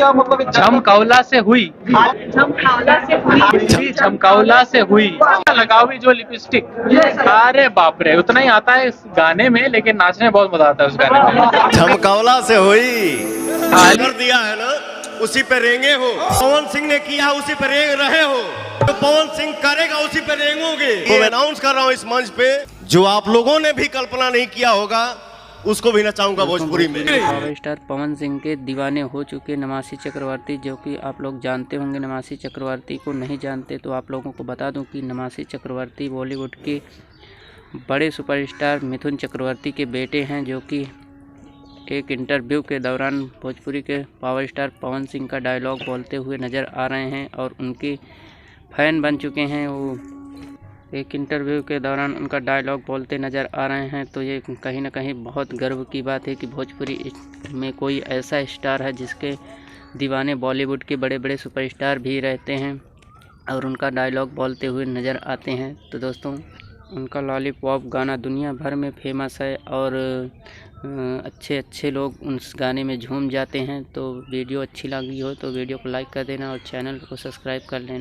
क्या मतलब झमकौला से हुई, झमकावला से हुई। जी झमकौला से हुई। लगाओगी जो लिपस्टिक, अरे बाप रे, उतना ही आता है इस गाने में, लेकिन नाचने में बहुत मजा आता है उस गाने में। झमकौला से हुई खाली कर दिया है ना, उसी पे रेंगे हो। पवन सिंह ने किया उसी पे रेंग रहे हो, तो पवन सिंह करेगा उसी पे रेंगोगे। तो मैं अनाउंस कर रहा हूँ इस मंच पे, जो आप लोगों ने भी कल्पना नहीं किया होगा उसको भी नचाऊंगा भोजपुरी में। पावर स्टार पवन सिंह के दीवाने हो चुके नमासी चक्रवर्ती, जो कि आप लोग जानते होंगे। नमासी चक्रवर्ती को नहीं जानते तो आप लोगों को बता दूं कि नमासी चक्रवर्ती बॉलीवुड के बड़े सुपरस्टार मिथुन चक्रवर्ती के बेटे हैं, जो कि एक इंटरव्यू के दौरान भोजपुरी के पावर स्टार पवन सिंह का डायलॉग बोलते हुए नज़र आ रहे हैं और उनके फैन बन चुके हैं। वो एक इंटरव्यू के दौरान उनका डायलॉग बोलते नज़र आ रहे हैं, तो ये कहीं ना कहीं बहुत गर्व की बात है कि भोजपुरी में कोई ऐसा स्टार है जिसके दीवाने बॉलीवुड के बड़े बड़े सुपरस्टार भी रहते हैं और उनका डायलॉग बोलते हुए नज़र आते हैं। तो दोस्तों, उनका लॉलीपॉप गाना दुनिया भर में फेमस है और अच्छे अच्छे लोग उस गाने में झूम जाते हैं। तो वीडियो अच्छी लगी हो तो वीडियो को लाइक कर देना और चैनल को सब्सक्राइब कर लेना।